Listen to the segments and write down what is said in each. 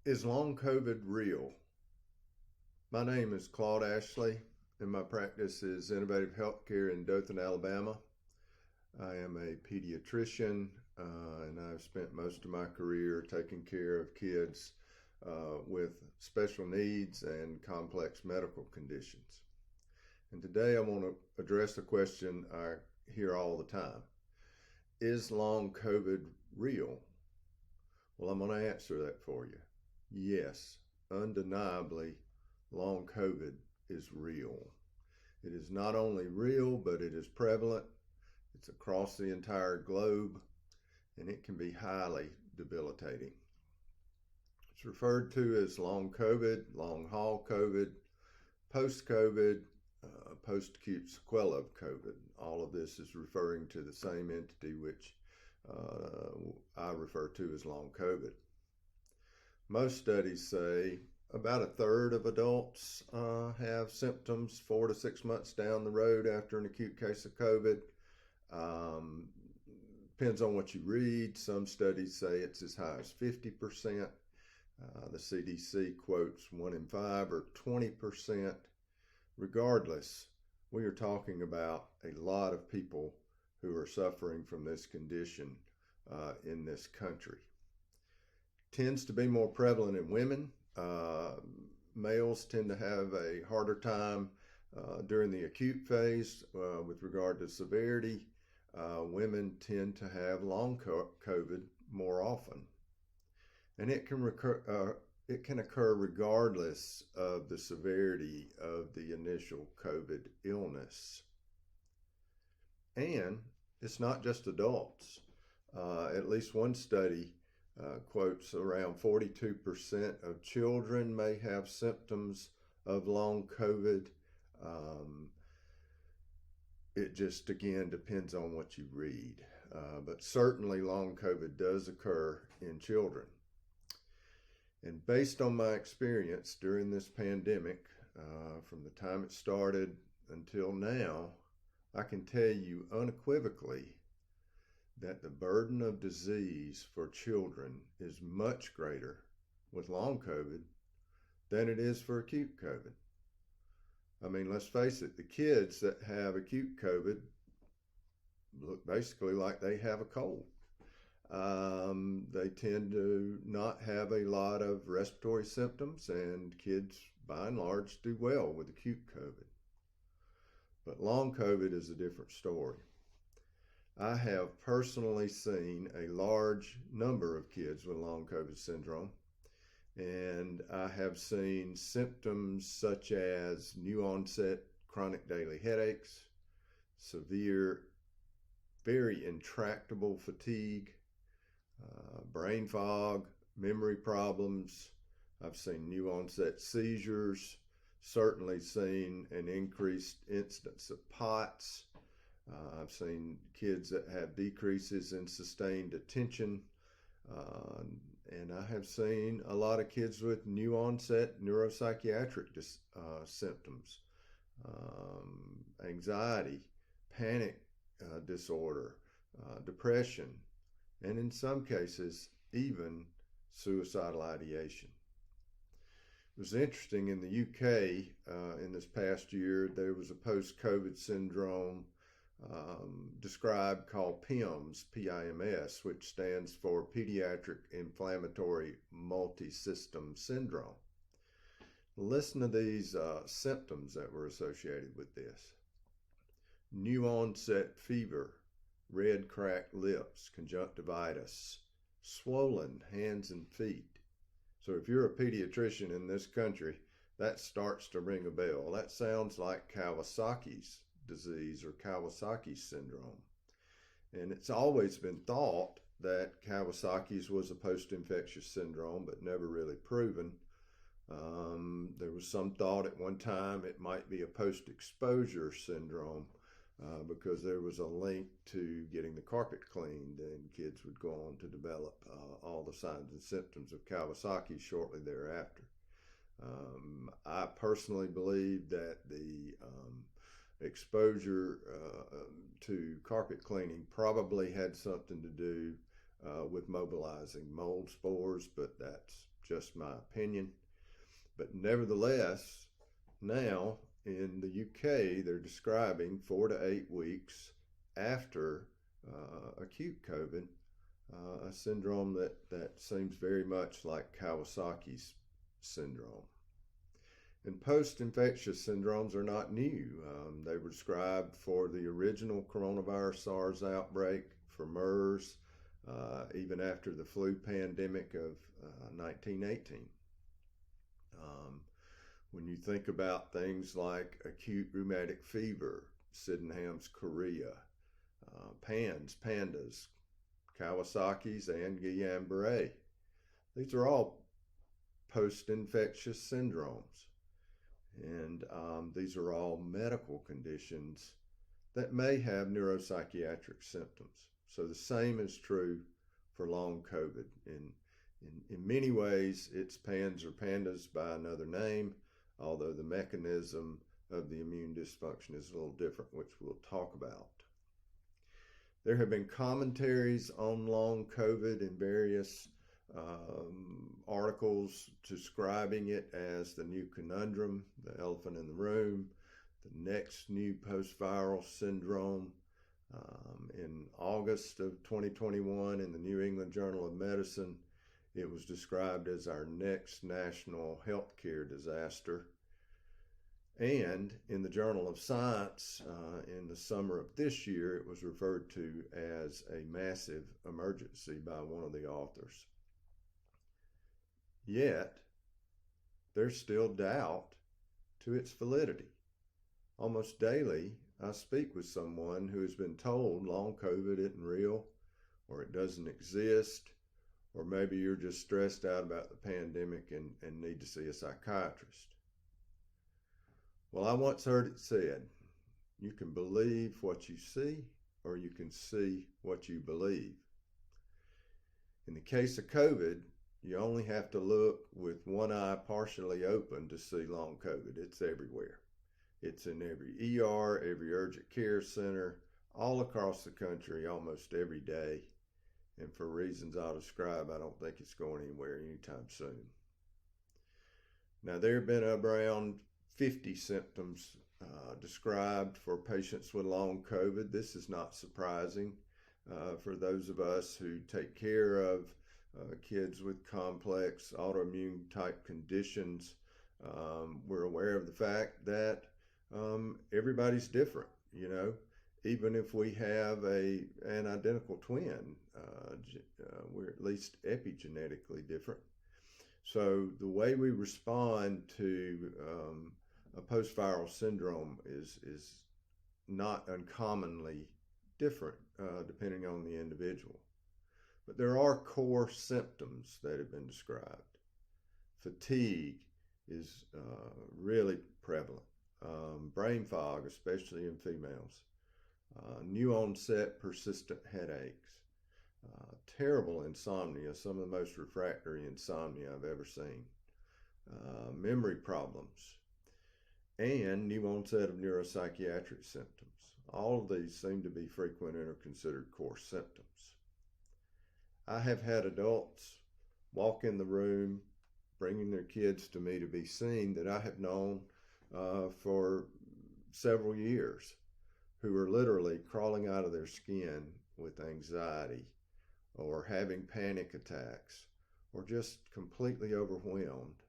Is long COVID real? My name is Claude Ashley, and my practice is innovative healthcare in Dothan, Alabama. I am a pediatrician, and I've spent most of my career taking care of kids with special needs and complex medical conditions. And today I want to address a question I hear all the time. Is long COVID real? Well, I'm going to answer that for you. Yes, undeniably, long COVID is real. It is not only real, but it is prevalent. It's across the entire globe, and it can be highly debilitating. It's referred to as long COVID, long haul COVID, post-COVID, post-acute sequela of COVID. All of this is referring to the same entity which I refer to as long COVID. Most studies say about a third of adults have symptoms 4 to 6 months down the road after an acute case of COVID. Depends on what you read. Some studies say it's as high as 50%. The CDC quotes 1 in 5 or 20%. Regardless, we are talking about a lot of people who are suffering from this condition in this country. Tends to be more prevalent in women. Males tend to have a harder time during the acute phase with regard to severity. Women tend to have long COVID more often. And it can occur regardless of the severity of the initial COVID illness. And it's not just adults. At least one study quotes around 42% of children may have symptoms of long COVID. It just, again, depends on what you read. But certainly long COVID does occur in children. And based on my experience during this pandemic, from the time it started until now, I can tell you unequivocally that the burden of disease for children is much greater with long COVID than it is for acute COVID. I mean, let's face it, the kids that have acute COVID look basically like they have a cold. They tend to not have a lot of respiratory symptoms, and kids by and large do well with acute COVID. But long COVID is a different story. I have personally seen a large number of kids with long COVID syndrome, and I have seen symptoms such as new onset chronic daily headaches, severe, very intractable fatigue, brain fog, memory problems. I've seen new onset seizures, certainly seen an increased incidence of POTS. I've seen kids that have decreases in sustained attention, and I have seen a lot of kids with new onset neuropsychiatric symptoms, anxiety, panic disorder, depression, and in some cases, even suicidal ideation. It was interesting in the UK in this past year, there was a post-COVID syndrome described called PIMS, P-I-M-S, which stands for Pediatric Inflammatory Multisystem Syndrome. Listen to these symptoms that were associated with this. New onset fever, red cracked lips, conjunctivitis, swollen hands and feet. So if you're a pediatrician in this country, that starts to ring a bell. That sounds like Kawasaki's disease or Kawasaki syndrome. And it's always been thought that Kawasaki's was a post-infectious syndrome, but never really proven. There was some thought at one time it might be a post-exposure syndrome because there was a link to getting the carpet cleaned, and kids would go on to develop all the signs and symptoms of Kawasaki shortly thereafter. I personally believe that the exposure to carpet cleaning probably had something to do with mobilizing mold spores, but that's just my opinion. But nevertheless, now in the UK, they're describing 4 to 8 weeks after acute COVID, a syndrome that seems very much like Kawasaki's syndrome. And post-infectious syndromes are not new. They were described for the original coronavirus SARS outbreak, for MERS, even after the flu pandemic of 1918. When you think about things like acute rheumatic fever, Sydenham's chorea, pandas, Kawasaki's, and Guillain-Barré, these are all post-infectious syndromes. And these are all medical conditions that may have neuropsychiatric symptoms. So the same is true for long COVID. In many ways, it's PANS or PANDAS by another name, although the mechanism of the immune dysfunction is a little different, which we'll talk about. There have been commentaries on long COVID in various articles describing it as the new conundrum, the elephant in the room, the next new post-viral syndrome. In August of 2021, in the New England Journal of Medicine, it was described as our next national healthcare disaster. And in the Journal of Science, in the summer of this year, it was referred to as a massive emergency by one of the authors. Yet, there's still doubt to its validity. Almost daily, I speak with someone who has been told long COVID isn't real, or it doesn't exist, or maybe you're just stressed out about the pandemic and need to see a psychiatrist. Well, I once heard it said, you can believe what you see, or you can see what you believe. In the case of COVID, you only have to look with one eye partially open to see long COVID. It's everywhere. It's in every ER, every urgent care center, all across the country, almost every day. And for reasons I'll describe, I don't think it's going anywhere anytime soon. Now, there have been around 50 symptoms described for patients with long COVID. This is not surprising for those of us who take care of kids with complex autoimmune type conditions. We're aware of the fact that everybody's different, even if we have an identical twin, we're at least epigenetically different. So the way we respond to a post-viral syndrome is not uncommonly different depending on the individual. But there are core symptoms that have been described. Fatigue is really prevalent. Brain fog, especially in females. New onset persistent headaches. Terrible insomnia, some of the most refractory insomnia I've ever seen. Memory problems. And new onset of neuropsychiatric symptoms. All of these seem to be frequent and are considered core symptoms. I have had adults walk in the room bringing their kids to me to be seen that I have known for several years, who are literally crawling out of their skin with anxiety or having panic attacks or just completely overwhelmed.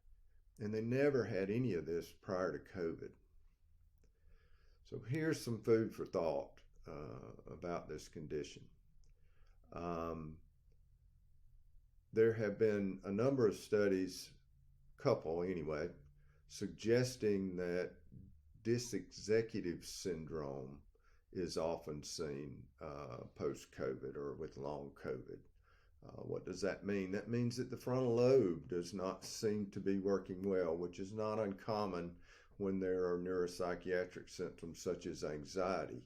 And they never had any of this prior to COVID. So here's some food for thought about this condition. There have been a number of studies, couple anyway, suggesting that dysexecutive syndrome is often seen post-COVID or with long COVID. What does that mean? That means that the frontal lobe does not seem to be working well, which is not uncommon when there are neuropsychiatric symptoms such as anxiety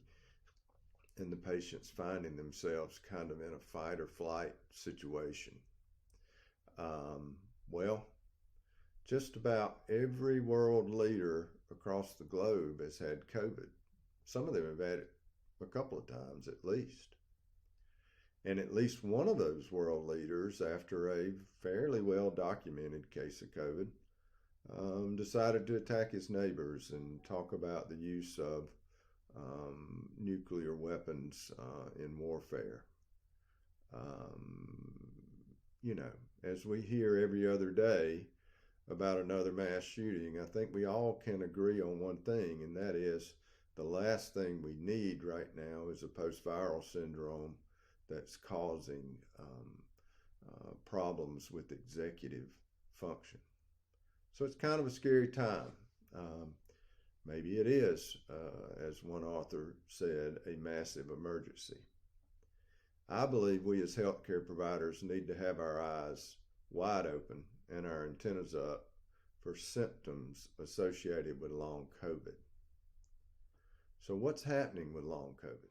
and the patient's finding themselves kind of in a fight or flight situation. Well, just about every world leader across the globe has had COVID. Some of them have had it a couple of times at least. And at least one of those world leaders, after a fairly well documented case of COVID, decided to attack his neighbors and talk about the use of nuclear weapons in warfare. Um, you know, as we hear every other day about another mass shooting, I think we all can agree on one thing, and that is the last thing we need right now is a post-viral syndrome that's causing problems with executive function. So it's kind of a scary time. Um, Maybe it is, as one author said, a massive emergency. I believe we as healthcare providers need to have our eyes wide open and our antennas up for symptoms associated with long COVID. So, what's happening with long COVID?